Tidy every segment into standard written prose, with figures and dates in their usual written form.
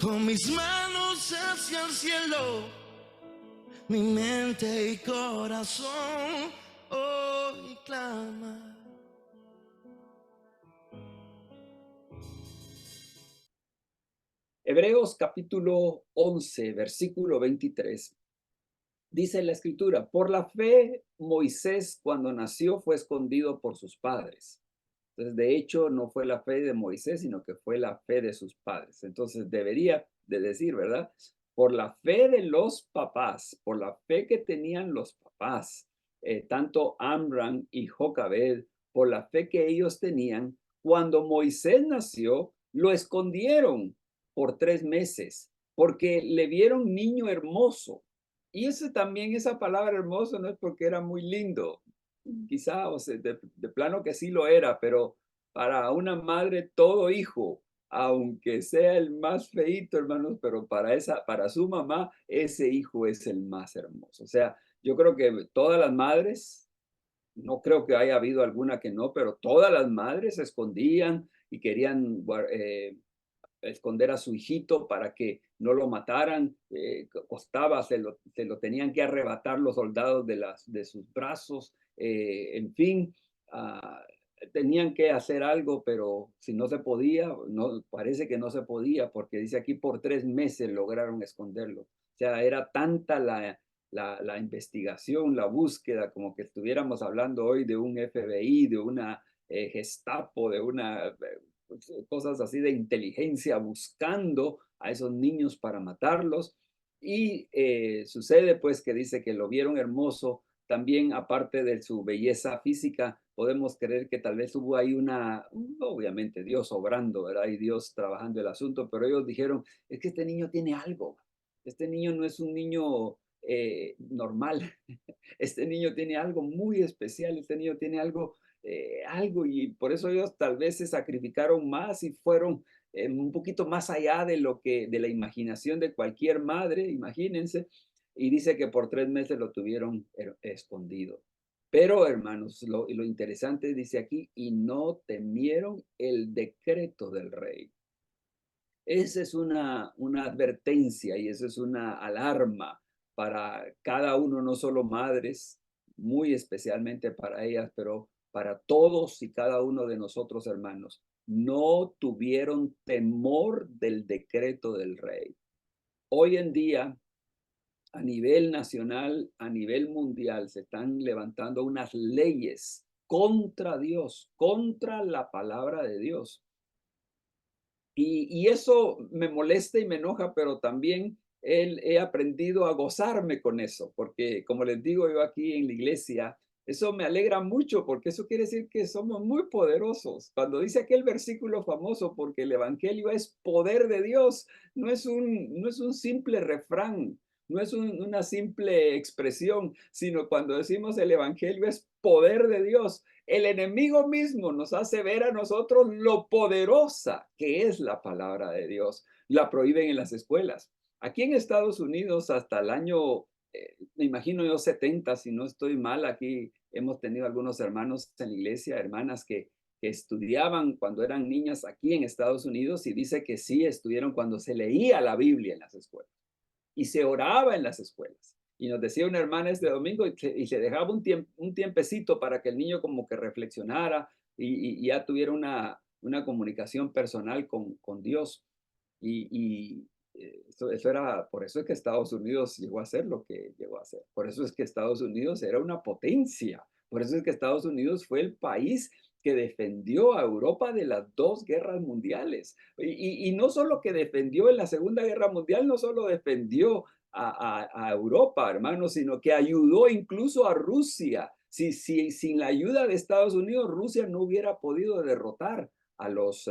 Con mis manos hacia el cielo, mi mente y corazón hoy clama. Hebreos capítulo 11, versículo 23. Dice la escritura, por la fe Moisés cuando nació fue escondido por sus padres. Entonces, de hecho, no fue la fe de Moisés, sino que fue la fe de sus padres. Entonces, debería de decir, ¿verdad? Por la fe de los papás, por la fe que tenían los papás, tanto Amram y Jocabed, por la fe que ellos tenían, cuando Moisés nació, lo escondieron por 3 meses, porque le vieron niño hermoso. Y ese también, esa palabra hermoso no es porque era muy lindo, quizá, o sea, de plano que sí lo era, pero para una madre todo hijo, aunque sea el más feíto, hermanos, pero para su mamá, ese hijo es el más hermoso. O sea, yo creo que todas las madres, no creo que haya habido alguna que no, pero todas las madres se escondían y querían esconder a su hijito para que no lo mataran, costaba, se lo tenían que arrebatar los soldados de sus brazos, en fin, tenían que hacer algo, pero si no se podía, no, parece que no se podía, porque dice aquí por 3 meses lograron esconderlo. O sea, era tanta la investigación, la búsqueda, como que estuviéramos hablando hoy de un FBI, de una Gestapo, de una cosas así de inteligencia buscando a esos niños para matarlos. Y sucede pues que dice que lo vieron hermoso, también aparte de su belleza física, podemos creer que tal vez hubo ahí obviamente Dios obrando, ¿verdad? Y Dios trabajando el asunto, pero ellos dijeron, es que este niño tiene algo, este niño no es un niño normal, este niño tiene algo muy especial, este niño tiene algo, y por eso ellos tal vez se sacrificaron más y fueron un poquito más allá de la imaginación de cualquier madre, imagínense, y dice que por 3 meses lo tuvieron escondido. Pero, hermanos, lo interesante dice aquí, y no temieron el decreto del rey. Esa es una advertencia y esa es una alarma para cada uno, no solo madres, muy especialmente para ellas, pero para todos y cada uno de nosotros, hermanos. No tuvieron temor del decreto del rey. Hoy en día, a nivel nacional, a nivel mundial, se están levantando unas leyes contra Dios, contra la palabra de Dios. Y eso me molesta y me enoja, pero también he aprendido a gozarme con eso, porque como les digo yo aquí en la iglesia, eso me alegra mucho, porque eso quiere decir que somos muy poderosos. Cuando dice aquel versículo famoso, porque el evangelio es poder de Dios, no es un simple refrán, no es una simple expresión, sino cuando decimos el evangelio es poder de Dios. El enemigo mismo nos hace ver a nosotros lo poderosa que es la palabra de Dios. La prohíben en las escuelas. Aquí en Estados Unidos hasta el año, me imagino yo 70, si no estoy mal, aquí hemos tenido algunos hermanos en la iglesia, hermanas que estudiaban cuando eran niñas aquí en Estados Unidos y dice que sí estuvieron cuando se leía la Biblia en las escuelas y se oraba en las escuelas. Y nos decía una hermana este domingo y se dejaba un tiempecito para que el niño como que reflexionara y ya tuviera una comunicación personal con Dios. Eso era, por eso es que Estados Unidos llegó a ser lo que llegó a ser. Por eso es que Estados Unidos era una potencia. Por eso es que Estados Unidos fue el país que defendió a Europa de las dos guerras mundiales. Y no solo que defendió en la Segunda Guerra Mundial, no solo defendió a Europa, hermanos, sino que ayudó incluso a Rusia. Sin la ayuda de Estados Unidos, Rusia no hubiera podido derrotar a los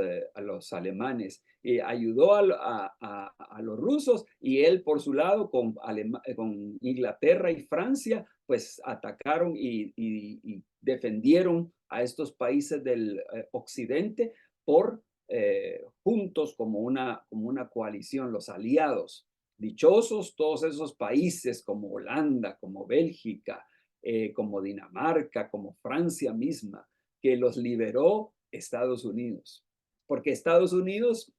alemanes. Ayudó a los rusos y él por su lado con Inglaterra y Francia, pues atacaron y defendieron a estos países del occidente juntos como una coalición, los aliados. Dichosos todos esos países como Holanda, como Bélgica, como Dinamarca, como Francia misma, que los liberó Estados Unidos. Porque Estados Unidos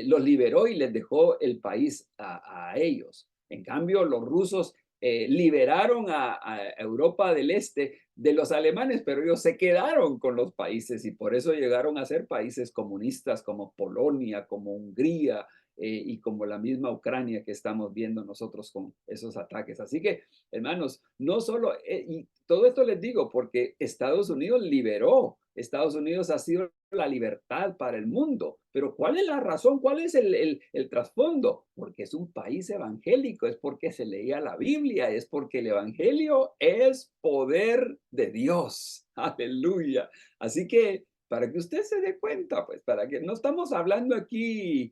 los liberó y les dejó el país a ellos. En cambio, los rusos liberaron a Europa del Este de los alemanes, pero ellos se quedaron con los países y por eso llegaron a ser países comunistas como Polonia, como Hungría, y como la misma Ucrania que estamos viendo nosotros con esos ataques. Así que, hermanos, no solo, y todo esto les digo porque Estados Unidos liberó, Estados Unidos ha sido la libertad para el mundo, pero ¿cuál es la razón? ¿Cuál es el trasfondo? Porque es un país evangélico, es porque se leía la Biblia, es porque el evangelio es poder de Dios. Aleluya. Así que para que usted se dé cuenta, pues para que no estamos hablando aquí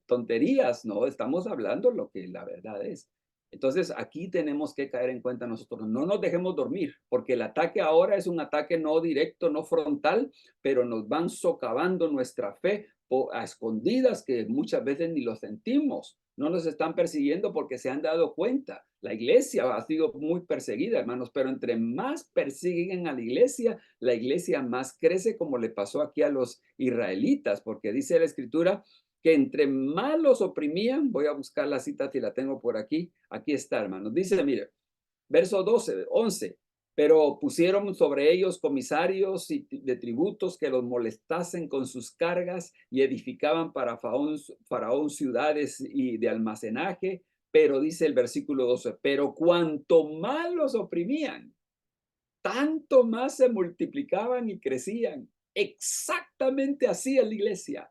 tonterías, no, estamos hablando lo que la verdad es. Entonces, aquí tenemos que caer en cuenta nosotros, no nos dejemos dormir, porque el ataque ahora es un ataque no directo, no frontal, pero nos van socavando nuestra fe a escondidas que muchas veces ni lo sentimos. No nos están persiguiendo porque se han dado cuenta. La iglesia ha sido muy perseguida, hermanos, pero entre más persiguen a la iglesia más crece, como le pasó aquí a los israelitas, porque dice la escritura que entre más los oprimían, voy a buscar la cita si la tengo por aquí está, hermanos. Dice, mire, verso 12, 11, pero pusieron sobre ellos comisarios de tributos que los molestasen con sus cargas y edificaban para Faraón ciudades y de almacenaje, pero dice el versículo 12, pero cuanto más los oprimían, tanto más se multiplicaban y crecían. Exactamente así es la iglesia.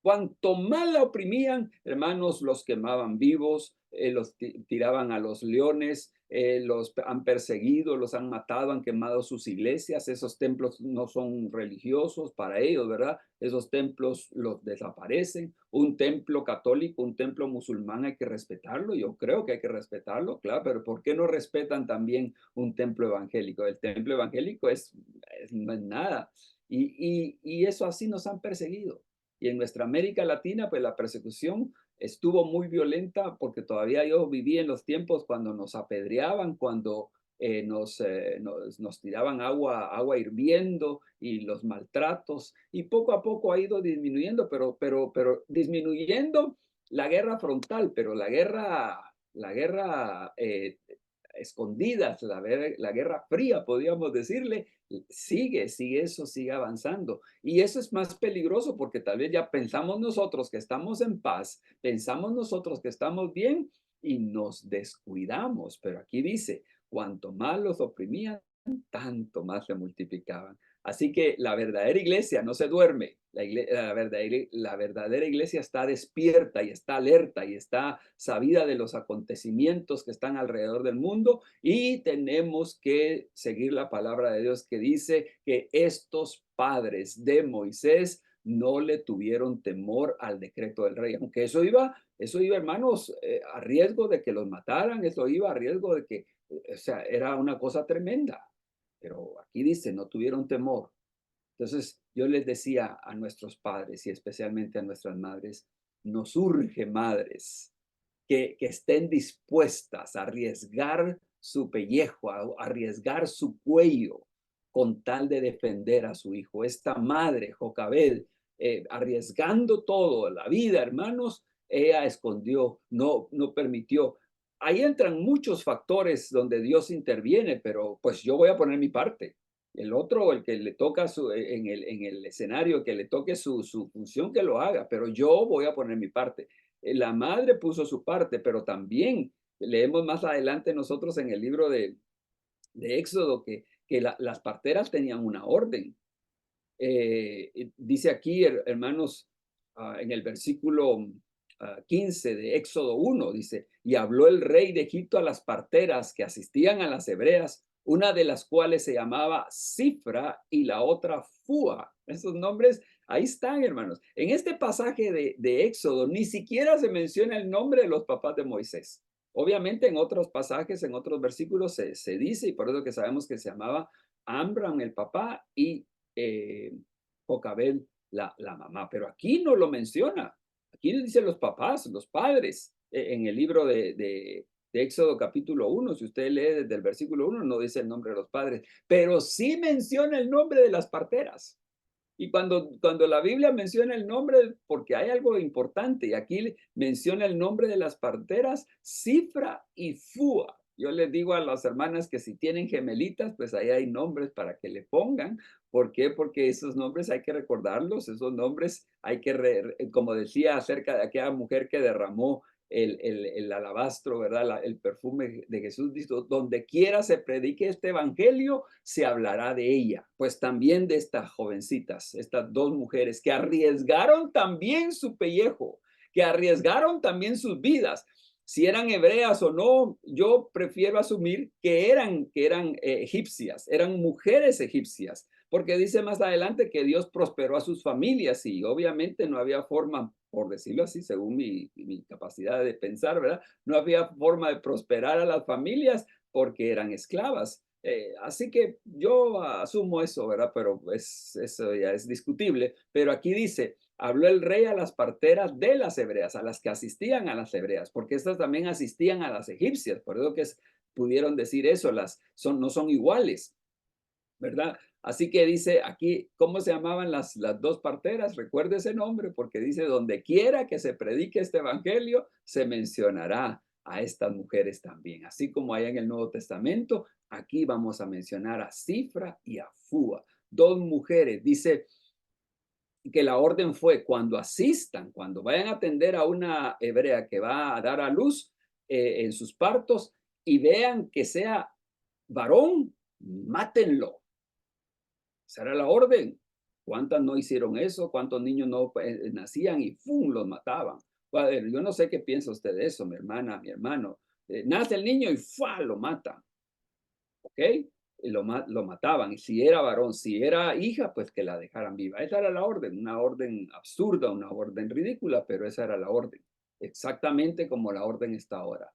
Cuanto más la oprimían, hermanos, los quemaban vivos, los tiraban a los leones, los han perseguido, los han matado, han quemado sus iglesias. Esos templos no son religiosos para ellos, ¿verdad? Esos templos los desaparecen. Un templo católico, un templo musulmán hay que respetarlo. Yo creo que hay que respetarlo, claro, pero ¿por qué no respetan también un templo evangélico? El templo evangélico no es nada. Y eso así nos han perseguido. Y en nuestra América Latina, pues la persecución estuvo muy violenta porque todavía yo viví en los tiempos cuando nos apedreaban, cuando nos tiraban agua hirviendo y los maltratos. Y poco a poco ha ido disminuyendo, pero disminuyendo la guerra frontal, pero la guerra escondidas, la guerra fría, podríamos decirle, sigue avanzando. Y eso es más peligroso porque tal vez ya pensamos nosotros que estamos en paz, pensamos nosotros que estamos bien y nos descuidamos. Pero aquí dice, cuanto más los oprimían, tanto más se multiplicaban. Así que la verdadera iglesia no se duerme, la verdadera iglesia está despierta y está alerta y está sabida de los acontecimientos que están alrededor del mundo y tenemos que seguir la palabra de Dios que dice que estos padres de Moisés no le tuvieron temor al decreto del rey, aunque eso iba, hermanos, a riesgo de que los mataran, eso iba a riesgo de que, o sea, era una cosa tremenda. Pero aquí dice, no tuvieron temor. Entonces, yo les decía a nuestros padres y especialmente a nuestras madres, nos urge, madres, que estén dispuestas a arriesgar su pellejo, a arriesgar su cuello con tal de defender a su hijo. Esta madre, Jocabed, arriesgando todo, la vida, hermanos, ella escondió, no permitió. Ahí entran muchos factores donde Dios interviene, pero pues yo voy a poner mi parte. El otro, el que le toca en el escenario, que le toque su función, que lo haga, pero yo voy a poner mi parte. La madre puso su parte, pero también leemos más adelante nosotros en el libro de Éxodo que las parteras tenían una orden. Dice aquí, hermanos, en el versículo 15 de Éxodo 1, dice, y habló el rey de Egipto a las parteras que asistían a las hebreas, una de las cuales se llamaba Cifra y la otra Fua. Esos nombres ahí están, hermanos. En este pasaje de Éxodo ni siquiera se menciona el nombre de los papás de Moisés. Obviamente en otros pasajes, en otros versículos se dice, y por eso que sabemos que se llamaba Amram el papá y Jocabed la mamá, pero aquí no lo menciona. Aquí dice los papás, los padres, en el libro de Éxodo capítulo 1, si usted lee desde el versículo 1, no dice el nombre de los padres, pero sí menciona el nombre de las parteras. Y cuando la Biblia menciona el nombre, porque hay algo importante, y aquí menciona el nombre de las parteras, Cifra y Fua. Yo les digo a las hermanas que si tienen gemelitas, pues ahí hay nombres para que le pongan. ¿Por qué? Porque esos nombres hay que recordarlos, esos nombres hay que, como decía acerca de aquella mujer que derramó el alabastro, ¿verdad? El perfume de Jesús, dijo, donde quiera se predique este evangelio, se hablará de ella. Pues también de estas jovencitas, estas dos mujeres que arriesgaron también su pellejo, que arriesgaron también sus vidas. Si eran hebreas o no, yo prefiero asumir que eran egipcias, eran mujeres egipcias, porque dice más adelante que Dios prosperó a sus familias y obviamente no había forma, por decirlo así, según mi capacidad de pensar, ¿verdad? No había forma de prosperar a las familias porque eran esclavas. Así que yo asumo eso, ¿verdad? Pero eso ya es discutible. Pero aquí dice, habló el rey a las parteras de las hebreas, a las que asistían a las hebreas, porque estas también asistían a las egipcias. Por eso que pudieron decir eso, no son iguales, ¿verdad? Así que dice aquí, ¿cómo se llamaban las dos parteras? Recuerde ese nombre, porque dice, donde quiera que se predique este evangelio, se mencionará a estas mujeres también. Así como hay en el Nuevo Testamento, aquí vamos a mencionar a Cifra y a Fua, dos mujeres. Dice que la orden fue cuando asistan, cuando vayan a atender a una hebrea que va a dar a luz en sus partos y vean que sea varón, mátenlo. Esa era la orden. ¿Cuántas no hicieron eso? ¿Cuántos niños no nacían y ¡fum! Los mataban? Bueno, yo no sé qué piensa usted de eso, mi hermana, mi hermano. Nace el niño y ¡fua! Lo matan. ¿Ok? Y lo mataban. Y si era varón, si era hija, pues que la dejaran viva. Esa era la orden, una orden absurda, una orden ridícula, pero esa era la orden. Exactamente como la orden está ahora.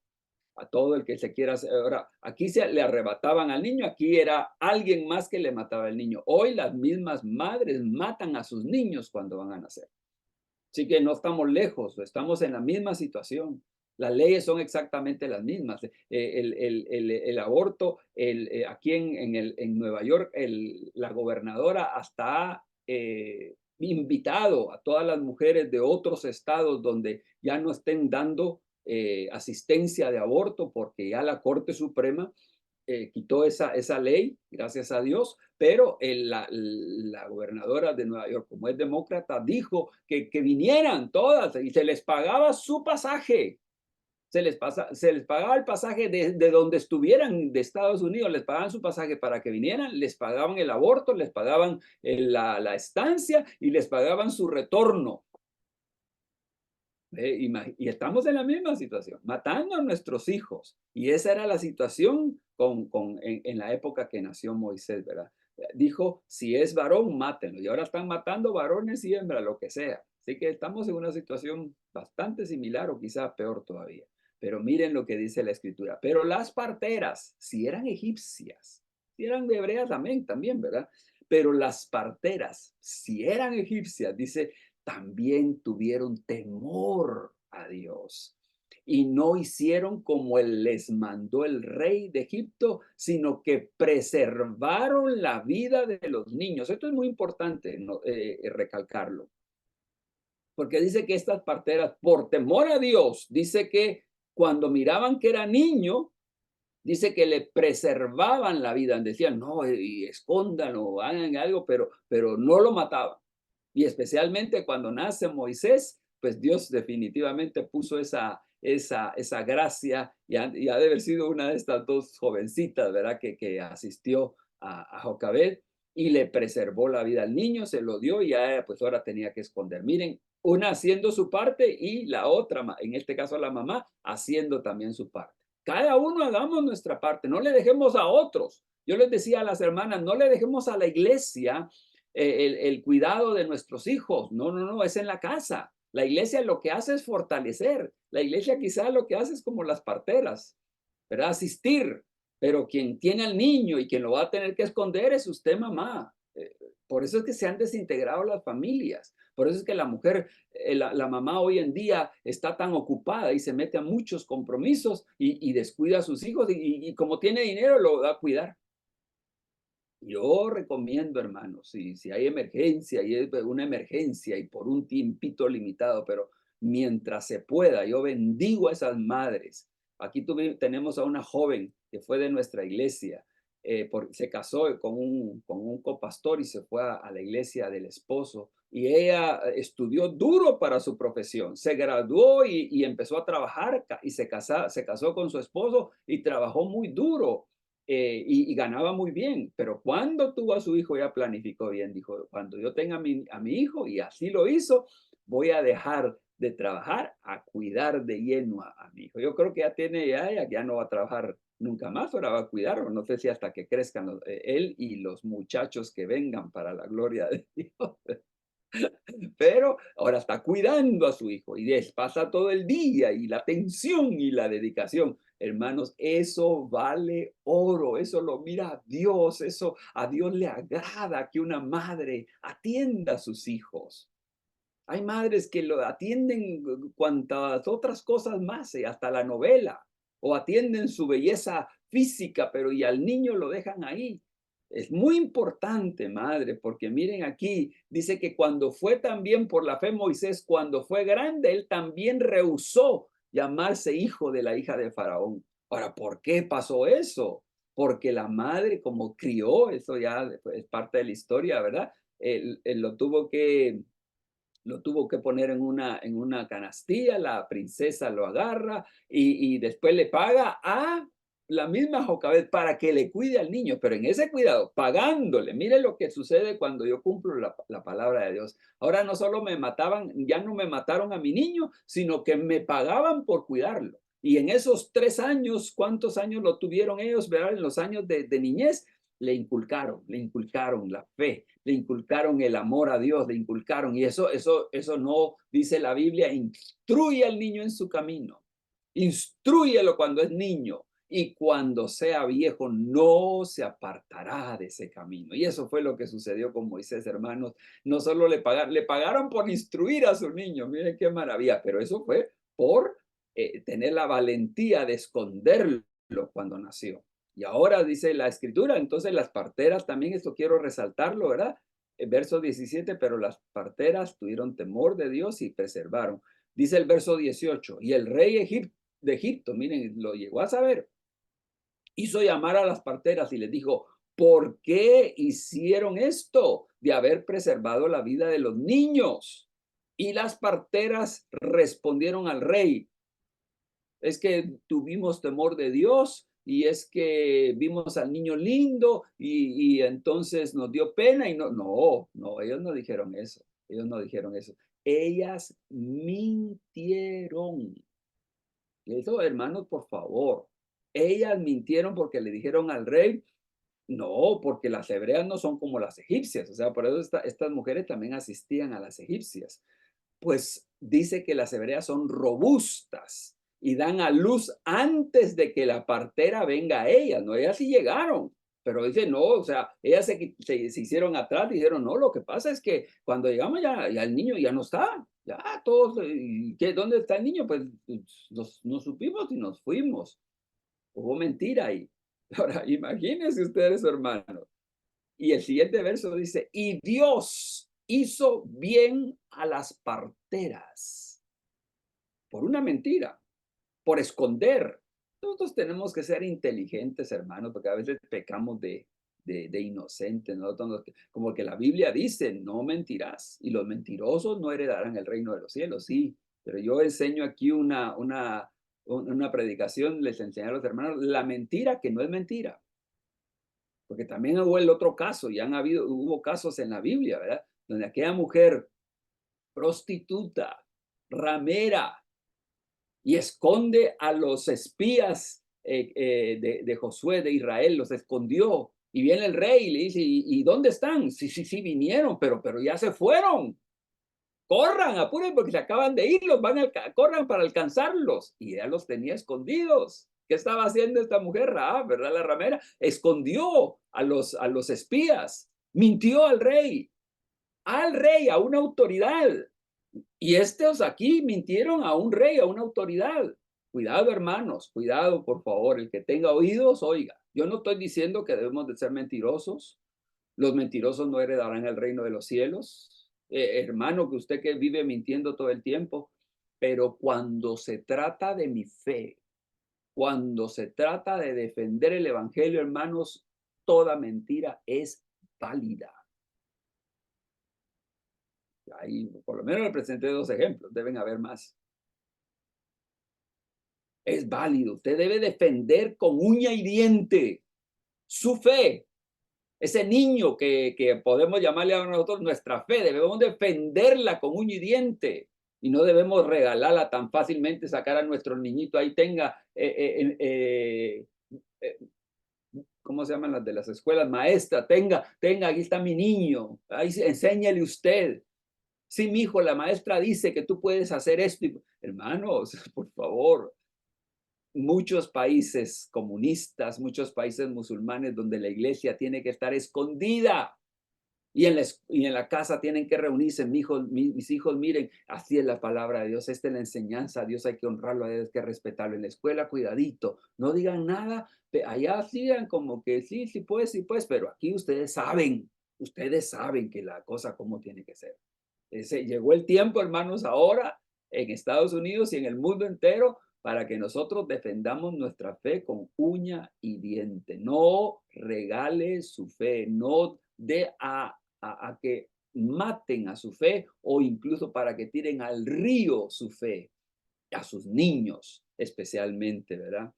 A todo el que se quiera hacer. Ahora, aquí le arrebataban al niño, aquí era alguien más que le mataba al niño. Hoy las mismas madres matan a sus niños cuando van a nacer. Así que no estamos lejos, estamos en la misma situación. Las leyes son exactamente las mismas. El aborto, aquí en Nueva York, la gobernadora hasta ha invitado a todas las mujeres de otros estados donde ya no estén dando asistencia de aborto, porque ya la Corte Suprema quitó esa ley, gracias a Dios, pero la gobernadora de Nueva York, como es demócrata, dijo que vinieran todas y se les pagaba su pasaje. Se les pagaba el pasaje de donde estuvieran de Estados Unidos, les pagaban su pasaje para que vinieran, les pagaban el aborto, les pagaban la estancia y les pagaban su retorno. Y estamos en la misma situación, matando a nuestros hijos. Y esa era la situación en la época que nació Moisés, ¿verdad? Dijo, si es varón, mátenlo. Y ahora están matando varones y hembras, lo que sea. Así que estamos en una situación bastante similar o quizá peor todavía. Pero miren lo que dice la escritura. Pero las parteras, si eran egipcias, si eran hebreas, amén, también, ¿verdad? Pero las parteras, si eran egipcias, dice, también tuvieron temor a Dios y no hicieron como él les mandó el rey de Egipto, sino que preservaron la vida de los niños. Esto es muy importante recalcarlo, porque dice que estas parteras, por temor a Dios, dice que cuando miraban que era niño, dice que le preservaban la vida. Decían, no, y escóndanlo, hagan algo, pero no lo mataban. Y especialmente cuando nace Moisés, pues Dios definitivamente puso esa gracia y ha de haber sido una de estas dos jovencitas, ¿verdad? Que asistió a Jocabed y le preservó la vida al niño, se lo dio y ya pues ahora tenía que esconder. Miren, una haciendo su parte y la otra, en este caso la mamá, haciendo también su parte. Cada uno hagamos nuestra parte, no le dejemos a otros. Yo les decía a las hermanas, no le dejemos a la iglesia el cuidado de nuestros hijos. No, no, no, es en la casa. La iglesia lo que hace es fortalecer. La iglesia quizá lo que hace es como las parteras, ¿verdad? Asistir. Pero quien tiene al niño y quien lo va a tener que esconder es usted, mamá. Por eso es que se han desintegrado las familias. Por eso es que la mujer, la mamá hoy en día está tan ocupada y se mete a muchos compromisos y descuida a sus hijos y como tiene dinero lo va a cuidar. Yo recomiendo, hermanos, si hay emergencia y es una emergencia y por un tiempito limitado, pero mientras se pueda, yo bendigo a esas madres. Aquí tenemos a una joven que fue de nuestra iglesia, se casó con un copastor y se fue a la iglesia del esposo. Y ella estudió duro para su profesión, se graduó y empezó a trabajar y se casó con su esposo y trabajó muy duro y ganaba muy bien, pero cuando tuvo a su hijo ya planificó bien, dijo, cuando yo tenga a mi hijo, y así lo hizo, voy a dejar de trabajar a cuidar de lleno a mi hijo. Yo creo que ya no va a trabajar nunca más, ahora va a cuidarlo, no sé si hasta que crezcan él y los muchachos que vengan para la gloria de Dios. Pero ahora está cuidando a su hijo y les pasa todo el día y la atención y la dedicación. Hermanos, eso vale oro, eso lo mira a Dios, eso a Dios le agrada que una madre atienda a sus hijos. Hay madres que lo atienden cuantas otras cosas más, hasta la novela, o atienden su belleza física, pero y al niño lo dejan ahí. Es muy importante, madre, porque miren aquí, dice que cuando fue también por la fe Moisés, cuando fue grande, él también rehusó llamarse hijo de la hija de Faraón. Ahora, ¿por qué pasó eso? Porque la madre, como crió, eso ya es parte de la historia, ¿verdad? Él lo tuvo que poner en una canastilla, la princesa lo agarra y después le paga a la misma Jocabed para que le cuide al niño, pero en ese cuidado, pagándole. Mire lo que sucede cuando yo cumplo la palabra de Dios. Ahora no solo me mataban, ya no me mataron a mi niño, sino que me pagaban por cuidarlo. Y en esos 3 años, ¿cuántos años lo tuvieron ellos, verdad? En los años de niñez, le inculcaron la fe, le inculcaron el amor a Dios, le inculcaron, y eso no dice la Biblia, instruye al niño en su camino, instrúyelo cuando es niño, y cuando sea viejo no se apartará de ese camino. Y eso fue lo que sucedió con Moisés, hermanos. No solo le pagaron por instruir a su niño, miren qué maravilla, pero eso fue por tener la valentía de esconderlo cuando nació. Y ahora dice la escritura, entonces las parteras también, esto quiero resaltarlo, ¿verdad? Verso 17, pero las parteras tuvieron temor de Dios y preservaron. Dice el verso 18, y el rey de Egipto, miren, lo llegó a saber, hizo llamar a las parteras y les dijo, ¿por qué hicieron esto de haber preservado la vida de los niños? Y las parteras respondieron al rey, es que tuvimos temor de Dios y es que vimos al niño lindo y entonces nos dio pena y no, ellos no dijeron eso, ellos no dijeron eso. Ellas mintieron. Eso, hermanos, por favor. Ellas mintieron porque le dijeron al rey, no, porque las hebreas no son como las egipcias, o sea, por eso estas mujeres también asistían a las egipcias. Pues dice que las hebreas son robustas y dan a luz antes de que la partera venga a ellas, ¿no? Ellas sí llegaron, pero dice, no, o sea, ellas se hicieron atrás, dijeron, no, lo que pasa es que cuando llegamos ya el niño ya no está, ya todos, ¿dónde está el niño? Pues nos supimos y nos fuimos. Hubo mentira ahí. Ahora, imagínense ustedes, hermanos. Y el siguiente verso dice, y Dios hizo bien a las parteras por una mentira, por esconder. Nosotros tenemos que ser inteligentes, hermanos, porque a veces pecamos de inocentes, ¿no? Como que la Biblia dice, no mentirás, y los mentirosos no heredarán el reino de los cielos, sí, pero yo enseño aquí una predicación, les enseño a los hermanos la mentira que no es mentira. Porque también hubo el otro caso, y hubo casos en la Biblia, ¿verdad? Donde aquella mujer prostituta, ramera, y esconde a los espías de Josué, de Israel, los escondió. Y viene el rey y le dice, ¿y dónde están? Sí, sí, sí, vinieron, pero ya se fueron. Corran, apuren porque se acaban de ir, corran para alcanzarlos. Y ella los tenía escondidos. ¿Qué estaba haciendo esta mujer, Rahab, verdad? La ramera escondió a los espías, mintió al rey, a una autoridad. Y estos aquí mintieron a un rey, a una autoridad. Cuidado, hermanos, cuidado, por favor. El que tenga oídos, oiga. Yo no estoy diciendo que debemos de ser mentirosos. Los mentirosos no heredarán el reino de los cielos. Hermano, que usted que vive mintiendo todo el tiempo, pero cuando se trata de mi fe, cuando se trata de defender el evangelio, hermanos, toda mentira es válida. Ahí, por lo menos le presenté 2 ejemplos, deben haber más. Es válido. Usted debe defender con uña y diente su fe. Ese niño que podemos llamarle a nosotros nuestra fe, debemos defenderla con uña y diente. Y no debemos regalarla tan fácilmente, sacar a nuestro niñito ahí tenga, ¿cómo se llaman las de las escuelas? Maestra, tenga, aquí está mi niño, ahí enséñale usted. Sí, mi hijo, la maestra dice que tú puedes hacer esto. Hermanos, por favor, muchos países comunistas, muchos países musulmanes donde la iglesia tiene que estar escondida y en la casa tienen que reunirse. Mis hijos, miren, así es la palabra de Dios, esta es la enseñanza, a Dios hay que honrarlo, a Dios hay que respetarlo. En la escuela, cuidadito, no digan nada, allá sigan como que sí, sí pues, pero aquí ustedes saben que la cosa cómo tiene que ser. Llegó el tiempo, hermanos, ahora en Estados Unidos y en el mundo entero para que nosotros defendamos nuestra fe con uña y diente. No regale su fe, no dé a que maten a su fe o incluso para que tiren al río su fe, a sus niños especialmente, ¿verdad?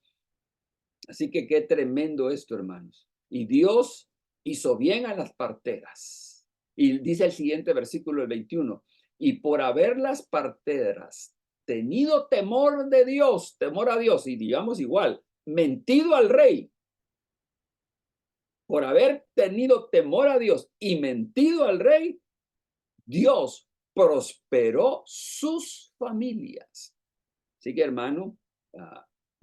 Así que qué tremendo esto, hermanos. Y Dios hizo bien a las parteras. Y dice el siguiente versículo, el 21, y por haber las parteras tenido temor de Dios, temor a Dios, y digamos igual, mentido al rey, por haber tenido temor a Dios y mentido al rey, Dios prosperó sus familias. Así que, hermano,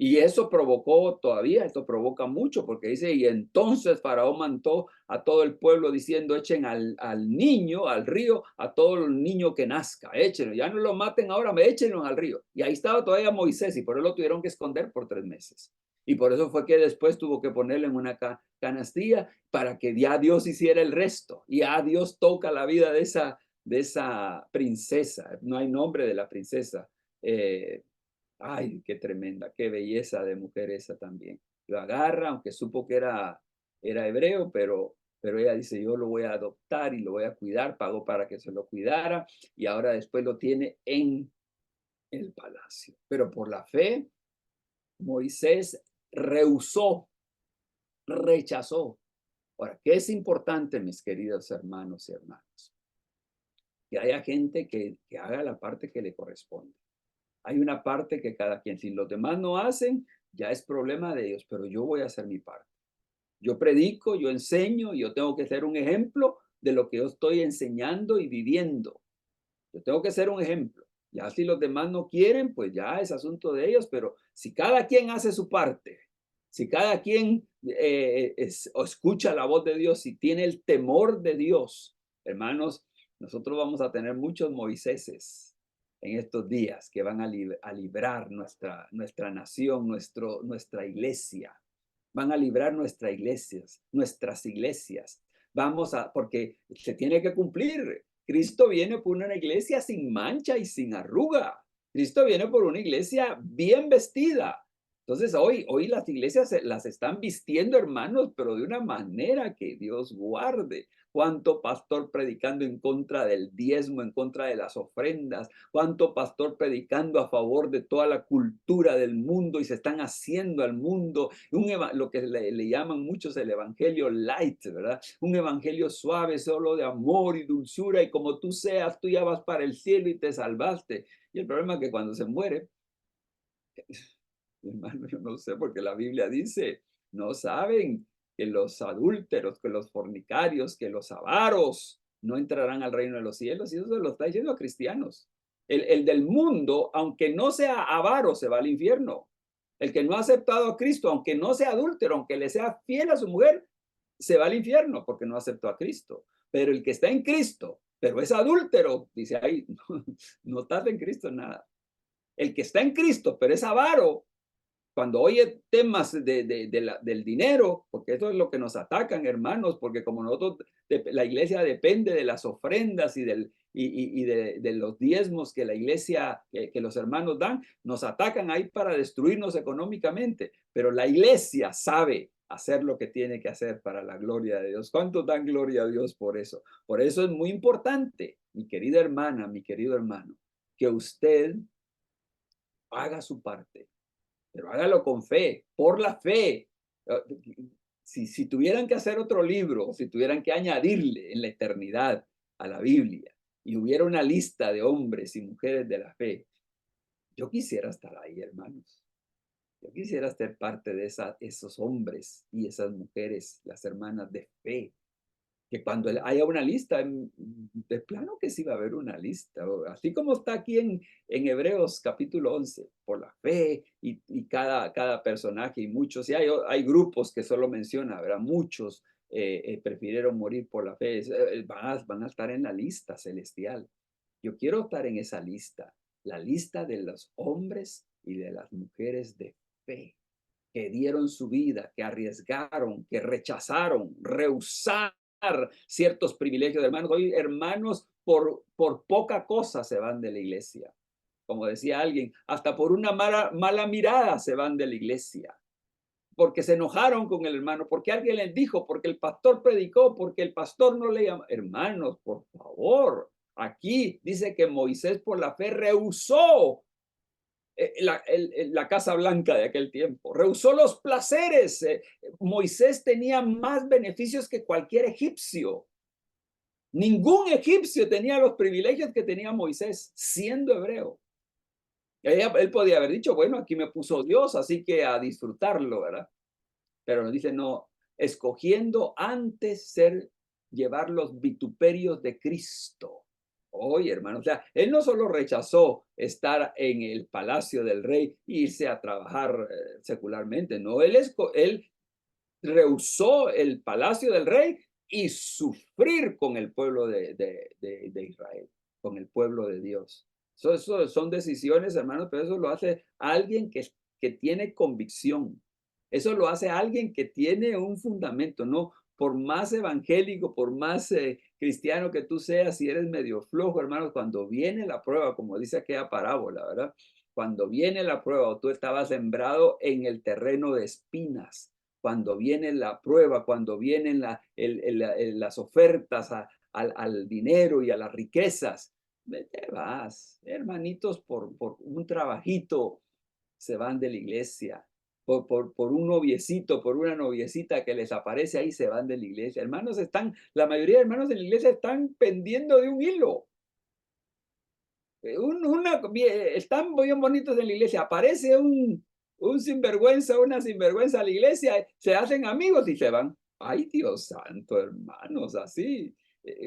y eso provocó todavía, esto provoca mucho, porque dice, y entonces Faraón mandó a todo el pueblo diciendo, echen al niño, al río, a todo el niño que nazca, échenlo, ya no lo maten ahora, échenlo al río. Y ahí estaba todavía Moisés, y por eso lo tuvieron que esconder por 3 meses. Y por eso fue que después tuvo que ponerlo en una canastilla para que ya Dios hiciera el resto. Y ya Dios toca la vida de esa princesa, no hay nombre de la princesa. Ay, qué tremenda, qué belleza de mujer esa también. Lo agarra, aunque supo que era hebreo, pero ella dice, yo lo voy a adoptar y lo voy a cuidar, pagó para que se lo cuidara y ahora después lo tiene en el palacio. Pero por la fe, Moisés rehusó, rechazó. Ahora, ¿qué es importante, mis queridos hermanos y hermanas? Que haya gente que haga la parte que le corresponde. Hay una parte que cada quien, si los demás no hacen, ya es problema de ellos, pero yo voy a hacer mi parte. Yo predico, yo enseño, yo tengo que ser un ejemplo de lo que yo estoy enseñando y viviendo. Yo tengo que ser un ejemplo. Ya si los demás no quieren, pues ya es asunto de ellos, pero si cada quien hace su parte, si cada quien escucha la voz de Dios, si tiene el temor de Dios, hermanos, nosotros vamos a tener muchos Moiséses en estos días que van a librar nuestra nación, nuestra iglesia. Van a librar nuestras iglesias. Porque se tiene que cumplir. Cristo viene por una iglesia sin mancha y sin arruga. Cristo viene por una iglesia bien vestida. Entonces hoy las iglesias las están vistiendo, hermanos, pero de una manera que Dios guarde. Cuánto pastor predicando en contra del diezmo, en contra de las ofrendas, cuánto pastor predicando a favor de toda la cultura del mundo y se están haciendo al mundo lo que le llaman muchos el evangelio light, ¿verdad? Un evangelio suave, solo de amor y dulzura y como tú seas, tú ya vas para el cielo y te salvaste. Y el problema es que cuando se muere, hermano, yo no sé, porque la Biblia dice, no saben que los adúlteros, que los fornicarios, que los avaros no entrarán al reino de los cielos. Y eso se lo está diciendo a cristianos. El del mundo, aunque no sea avaro, se va al infierno. El que no ha aceptado a Cristo, aunque no sea adúltero, aunque le sea fiel a su mujer, se va al infierno porque no aceptó a Cristo. Pero el que está en Cristo, pero es adúltero, dice ahí, no estás en Cristo nada. El que está en Cristo, pero es avaro, cuando oye temas del dinero, porque eso es lo que nos atacan, hermanos, porque como nosotros la iglesia depende de las ofrendas y, de los diezmos que la iglesia, que los hermanos dan, nos atacan ahí para destruirnos económicamente, pero la iglesia sabe hacer lo que tiene que hacer para la gloria de Dios. ¿Cuántos dan gloria a Dios por eso? Por eso es muy importante, mi querida hermana, mi querido hermano, que usted haga su parte, pero hágalo con fe, por la fe. Si tuvieran que hacer otro libro, si tuvieran que añadirle en la eternidad a la Biblia y hubiera una lista de hombres y mujeres de la fe, yo quisiera estar ahí, hermanos. Yo quisiera ser parte de esos hombres y esas mujeres, las hermanas de fe, que cuando haya una lista, de plano que sí va a haber una lista, así como está aquí en Hebreos capítulo 11, por la fe y cada personaje y muchos, y hay grupos que solo menciona, ¿verdad? Muchos prefirieron morir por la fe, van a estar en la lista celestial. Yo quiero estar en esa lista, la lista de los hombres y de las mujeres de fe, que dieron su vida, que arriesgaron, que rechazaron, rehusaron ciertos privilegios, hermanos. Hoy, hermanos, por poca cosa se van de la iglesia. Como decía alguien, hasta por una mala mirada se van de la iglesia. Porque se enojaron con el hermano, porque alguien les dijo, porque el pastor predicó, porque el pastor no le llamó. Hermanos, por favor, aquí dice que Moisés por la fe rehusó la Casa Blanca de aquel tiempo, rehusó los placeres. Moisés tenía más beneficios que cualquier egipcio. Ningún egipcio tenía los privilegios que tenía Moisés, siendo hebreo. Él podía haber dicho, bueno, aquí me puso Dios, así que a disfrutarlo, ¿verdad? Pero nos dice, no, escogiendo antes llevar los vituperios de Cristo. Oye, hermano, o sea, él no solo rechazó estar en el palacio del rey e irse a trabajar secularmente, no, él rehusó el palacio del rey y sufrir con el pueblo de Israel, con el pueblo de Dios. Eso son decisiones, hermanos, pero eso lo hace alguien que tiene convicción. Eso lo hace alguien que tiene un fundamento, no por más evangélico, por más cristiano que tú seas, si eres medio flojo, hermanos, cuando viene la prueba, como dice aquella parábola, ¿verdad? Cuando viene la prueba o tú estabas sembrado en el terreno de espinas, cuando viene la prueba, cuando vienen las ofertas al dinero y a las riquezas, te vas, hermanitos, por un trabajito se van de la iglesia. Por un noviecito, por una noviecita que les aparece ahí, se van de la iglesia. Hermanos, la mayoría de hermanos de la iglesia están pendiendo de un hilo. Están bien bonitos en la iglesia. Aparece un sinvergüenza, una sinvergüenza a la iglesia, se hacen amigos y se van. Ay, Dios santo, hermanos, así.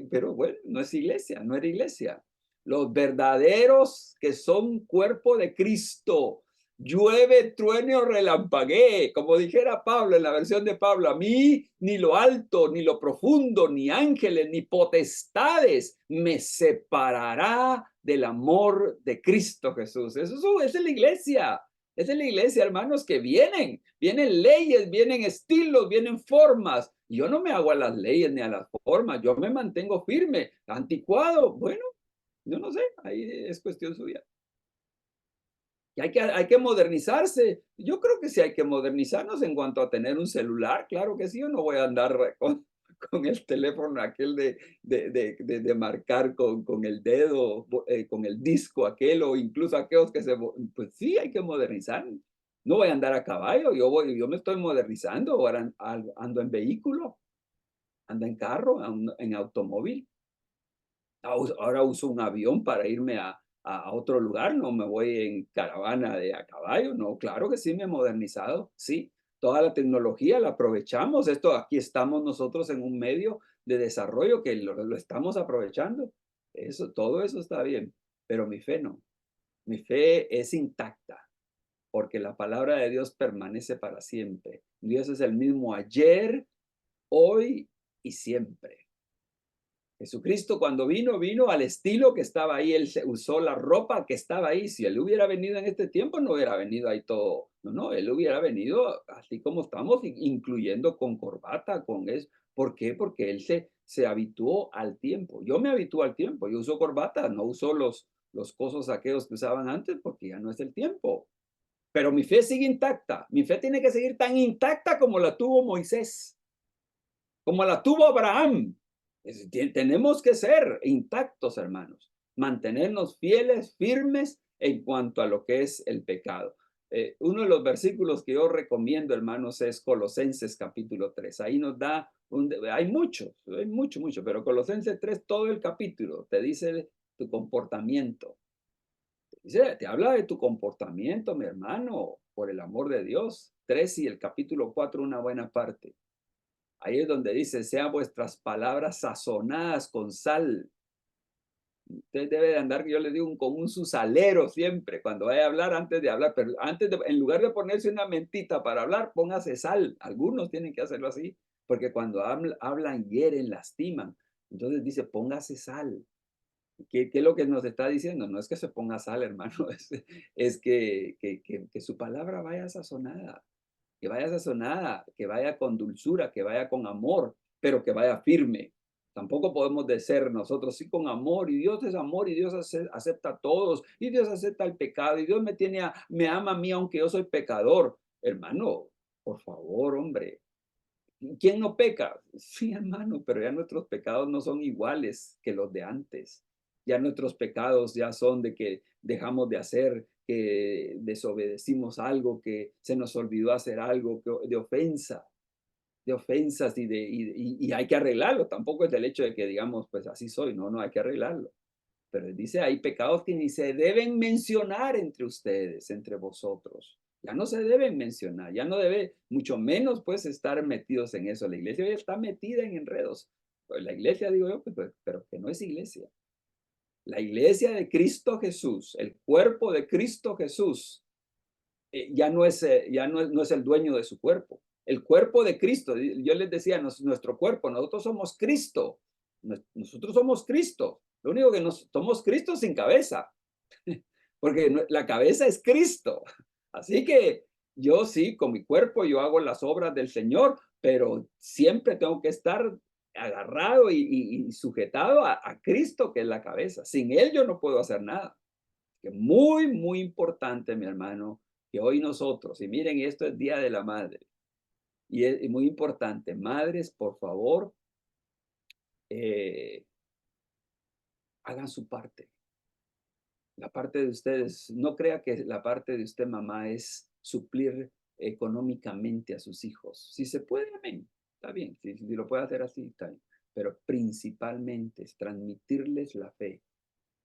Pero bueno, no es iglesia, no era iglesia. Los verdaderos que son cuerpo de Cristo, llueve, truene o relampaguee, como dijera Pablo en la versión de Pablo, a mí ni lo alto, ni lo profundo, ni ángeles, ni potestades me separará del amor de Cristo Jesús. Eso es la iglesia. Es la iglesia, hermanos, que vienen leyes, vienen estilos, vienen formas. Yo no me hago a las leyes ni a las formas, yo me mantengo firme, anticuado. Bueno, yo no sé, ahí es cuestión suya. Y hay que modernizarse. Yo creo que sí hay que modernizarnos en cuanto a tener un celular. Claro que sí, yo no voy a andar con el teléfono aquel de marcar con el dedo, con el disco aquel, o incluso aquellos que pues sí, hay que modernizar. No voy a andar a caballo, yo me estoy modernizando, ahora ando en vehículo, ando en carro, en automóvil. Ahora uso un avión para irme a otro lugar, no me voy en caravana a caballo, no, claro que sí me he modernizado, sí, toda la tecnología la aprovechamos, aquí estamos nosotros en un medio de desarrollo que lo estamos aprovechando, todo eso está bien, pero mi fe no, mi fe es intacta, porque la palabra de Dios permanece para siempre. Dios es el mismo ayer, hoy y siempre. Jesucristo cuando vino al estilo que estaba ahí, él usó la ropa que estaba ahí. Si él hubiera venido en este tiempo, no hubiera venido ahí todo. No, él hubiera venido así como estamos, incluyendo con corbata, con eso. ¿Por qué? Porque él se habituó al tiempo. Yo me habitúo al tiempo. Yo uso corbata, no uso los cosos aquellos que usaban antes porque ya no es el tiempo. Pero mi fe sigue intacta. Mi fe tiene que seguir tan intacta como la tuvo Moisés, como la tuvo Abraham. Tenemos que ser intactos, hermanos. Mantenernos fieles, firmes en cuanto a lo que es el pecado. Uno de los versículos que yo recomiendo, hermanos, es Colosenses capítulo 3. Ahí nos da, hay mucho, pero Colosenses 3, todo el capítulo, te dice tu comportamiento. Te habla de tu comportamiento, mi hermano, por el amor de Dios. 3 y el capítulo 4, una buena parte. Ahí es donde dice, sean vuestras palabras sazonadas con sal. Usted debe de andar, yo le digo, con un susalero siempre, cuando vaya a hablar, antes de hablar, pero en lugar de ponerse una mentita para hablar, póngase sal. Algunos tienen que hacerlo así, porque cuando hablan, hieren, lastiman. Entonces dice, póngase sal. ¿Qué es lo que nos está diciendo? No es que se ponga sal, hermano, es que su palabra vaya sazonada, que vaya con dulzura, que vaya con amor, pero que vaya firme. Tampoco podemos ser nosotros sí con amor, y Dios es amor, y Dios acepta a todos, y Dios acepta el pecado, y Dios me ama a mí aunque yo soy pecador. Hermano, por favor, hombre, ¿quién no peca? Sí, hermano, pero ya nuestros pecados no son iguales que los de antes. Ya nuestros pecados ya son de que dejamos de hacer, que desobedecimos algo, que se nos olvidó hacer algo, de ofensa, de ofensas y hay que arreglarlo. Tampoco es del hecho de que digamos, pues así soy, no, hay que arreglarlo. Pero dice, hay pecados que ni se deben mencionar entre ustedes, entre vosotros. Ya no se deben mencionar, ya no debe, mucho menos pues estar metidos en eso. La iglesia hoy está metida en enredos. Pues la iglesia, digo yo, pero que no es iglesia. La iglesia de Cristo Jesús, el cuerpo de Cristo Jesús, no es el dueño de su cuerpo. El cuerpo de Cristo, yo les decía, nuestro cuerpo, nosotros somos Cristo. Nosotros somos Cristo. Lo único que somos Cristo sin cabeza, porque la cabeza es Cristo. Así que yo sí, con mi cuerpo, yo hago las obras del Señor, pero siempre tengo que estar agarrado y sujetado a Cristo, que es la cabeza. Sin Él yo no puedo hacer nada. Que muy importante, mi hermano, que hoy nosotros, y miren, esto es Día de la Madre, y es muy importante, madres, por favor, eh, hagan su parte. La parte de ustedes, no crea que la parte de usted, mamá, es suplir económicamente a sus hijos. Si se puede, amén, está bien, si lo puede hacer así, está bien. Pero principalmente es transmitirles la fe,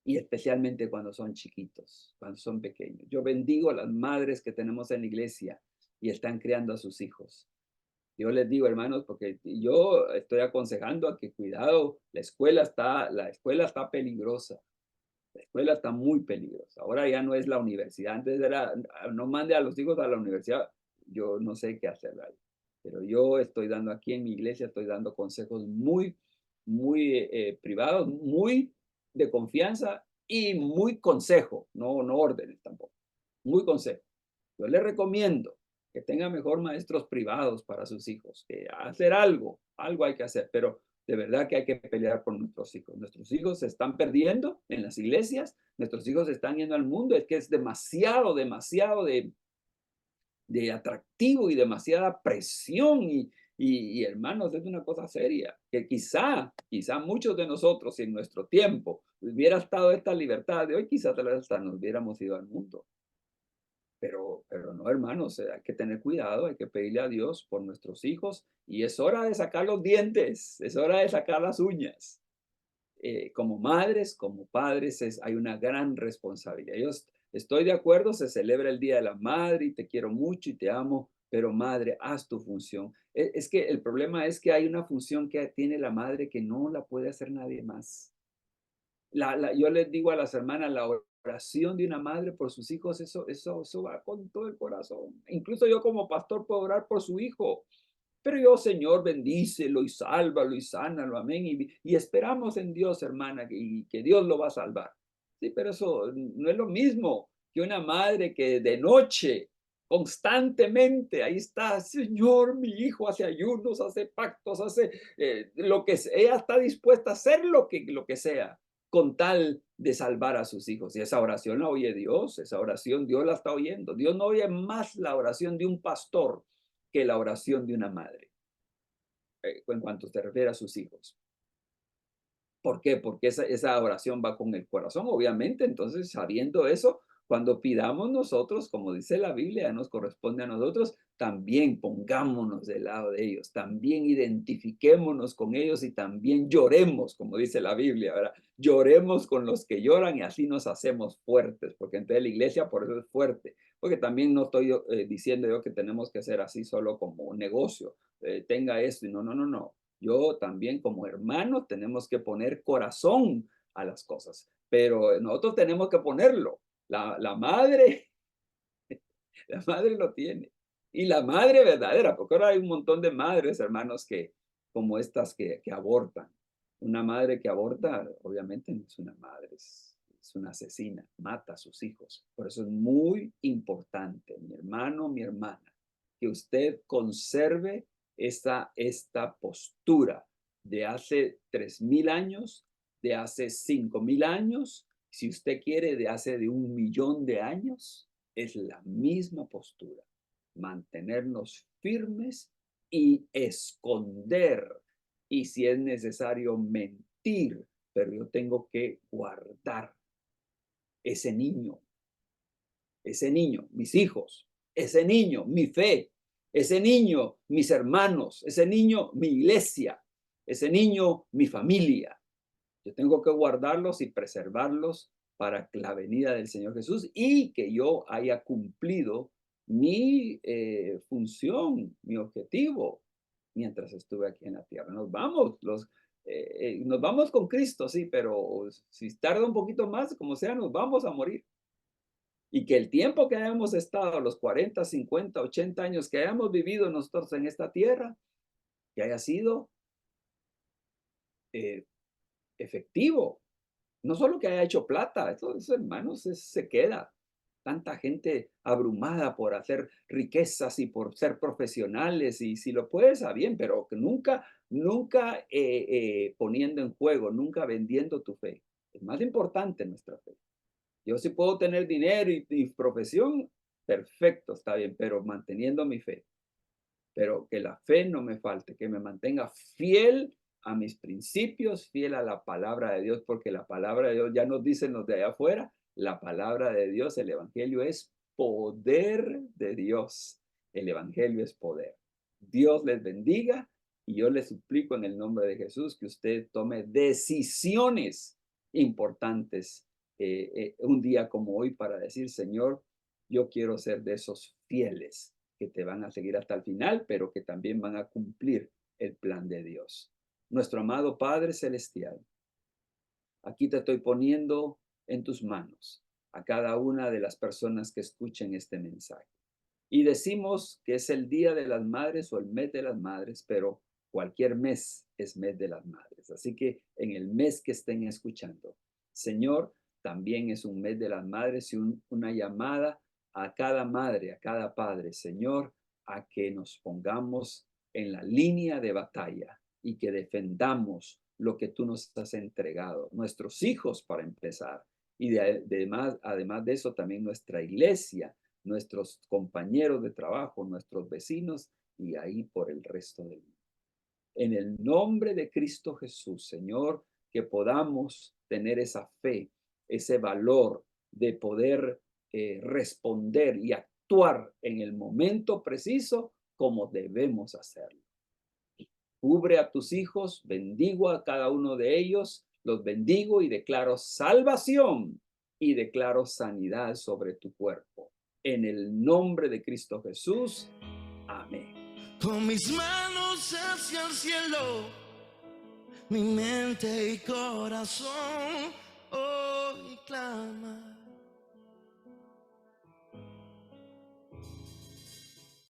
y especialmente cuando son chiquitos, cuando son pequeños. Yo bendigo a las madres que tenemos en la iglesia y están criando a sus hijos. Yo les digo, hermanos, porque yo estoy aconsejando a que cuidado, la escuela está peligrosa. La escuela está muy peligrosa. Ahora ya no es la universidad. Antes era, no mande a los hijos a la universidad. Yo no sé qué hacer ahí. Pero yo estoy dando aquí en mi iglesia, estoy dando consejos muy privados, muy de confianza y muy consejo, no órdenes tampoco. Muy consejo. Yo les recomiendo que tengan mejor maestros privados para sus hijos, que hacer algo hay que hacer, pero de verdad que hay que pelear por nuestros hijos. Nuestros hijos se están perdiendo en las iglesias, nuestros hijos se están yendo al mundo, es que es demasiado de atractivo y demasiada presión y hermanos, es una cosa seria, que quizá muchos de nosotros, si en nuestro tiempo hubiera estado esta libertad de hoy, quizás tal vez hasta nos hubiéramos ido al mundo. Pero no, hermanos, hay que tener cuidado, hay que pedirle a Dios por nuestros hijos y es hora de sacar los dientes, es hora de sacar las uñas. Como madres, como padres, hay una gran responsabilidad. Yo estoy de acuerdo, se celebra el Día de la Madre y te quiero mucho y te amo, pero madre, haz tu función. Es que el problema es que hay una función que tiene la madre que no la puede hacer nadie más. Yo les digo a las hermanas, la oración de una madre por sus hijos, eso va con todo el corazón. Incluso yo como pastor puedo orar por su hijo, pero yo, Señor, bendícelo y sálvalo y sánalo, amén. Y esperamos en Dios, hermana, y que Dios lo va a salvar. Sí, pero eso no es lo mismo que una madre que de noche constantemente, ahí está, Señor, mi hijo hace ayunos, hace pactos, hace lo que sea, ella está dispuesta a hacer lo que sea, con tal de salvar a sus hijos. Y esa oración la oye Dios, esa oración Dios la está oyendo. Dios no oye más la oración de un pastor que la oración de una madre, en cuanto se refiere a sus hijos. ¿Por qué? Porque esa oración va con el corazón, obviamente. Entonces, sabiendo eso, cuando pidamos nosotros, como dice la Biblia, nos corresponde a nosotros, también pongámonos del lado de ellos, también identifiquémonos con ellos y también lloremos, como dice la Biblia, ¿verdad? Lloremos con los que lloran y así nos hacemos fuertes, porque entonces la iglesia por eso es fuerte, porque también no estoy diciendo yo que tenemos que hacer así solo como un negocio, tenga esto y no, no, no, no. Yo también como hermano tenemos que poner corazón a las cosas, pero nosotros tenemos que ponerlo. La madre, la madre lo tiene. Y la madre verdadera, porque ahora hay un montón de madres, hermanos, que como estas que abortan. Una madre que aborta, obviamente no es una madre, es una asesina, mata a sus hijos. Por eso es muy importante, mi hermano, mi hermana, que usted conserve esta postura de hace 3000 años, de hace 5000 años, si usted quiere, de hace de 1 millón de años, es la misma postura. Mantenernos firmes y esconder. Y si es necesario mentir, pero yo tengo que guardar ese niño, mis hijos, ese niño, mi fe, ese niño, mis hermanos, ese niño, mi iglesia, ese niño, mi familia. Yo tengo que guardarlos y preservarlos para la venida del Señor Jesús y que yo haya cumplido mi función, mi objetivo, mientras estuve aquí en la tierra. Nos vamos con Cristo, sí, pero si tarda un poquito más, como sea, nos vamos a morir. Y que el tiempo que hayamos estado, los 40, 50, 80 años que hayamos vivido nosotros en esta tierra, que haya sido eh, efectivo. No solo que haya hecho plata, eso hermanos, se queda. Tanta gente abrumada por hacer riquezas y por ser profesionales, y si lo puedes, a bien, pero que nunca poniendo en juego, nunca vendiendo tu fe. Es más importante nuestra fe. Yo sí puedo tener dinero y profesión, perfecto, está bien, pero manteniendo mi fe. Pero que la fe no me falte, que me mantenga fiel a mis principios, fiel a la palabra de Dios, porque la palabra de Dios ya nos dicen los de allá afuera, la palabra de Dios, el evangelio es poder de Dios. El evangelio es poder. Dios les bendiga y yo les suplico en el nombre de Jesús que usted tome decisiones importantes un día como hoy para decir, Señor, yo quiero ser de esos fieles que te van a seguir hasta el final, pero que también van a cumplir el plan de Dios. Nuestro amado Padre Celestial, aquí te estoy poniendo en tus manos a cada una de las personas que escuchen este mensaje. Y decimos que es el Día de las Madres o el mes de las madres, pero cualquier mes es mes de las madres. Así que en el mes que estén escuchando, Señor, también es un mes de las madres y una llamada a cada madre, a cada padre, Señor, a que nos pongamos en la línea de batalla y que defendamos lo que tú nos has entregado, nuestros hijos para empezar, y además de eso también nuestra iglesia, nuestros compañeros de trabajo, nuestros vecinos y ahí por el resto del mundo. En el nombre de Cristo Jesús, Señor, que podamos tener esa fe, ese valor de poder responder y actuar en el momento preciso como debemos hacerlo. Cubre a tus hijos, bendigo a cada uno de ellos, los bendigo y declaro salvación y declaro sanidad sobre tu cuerpo. En el nombre de Cristo Jesús. Amén. Con mis manos hacia el cielo, mi mente y corazón hoy clama.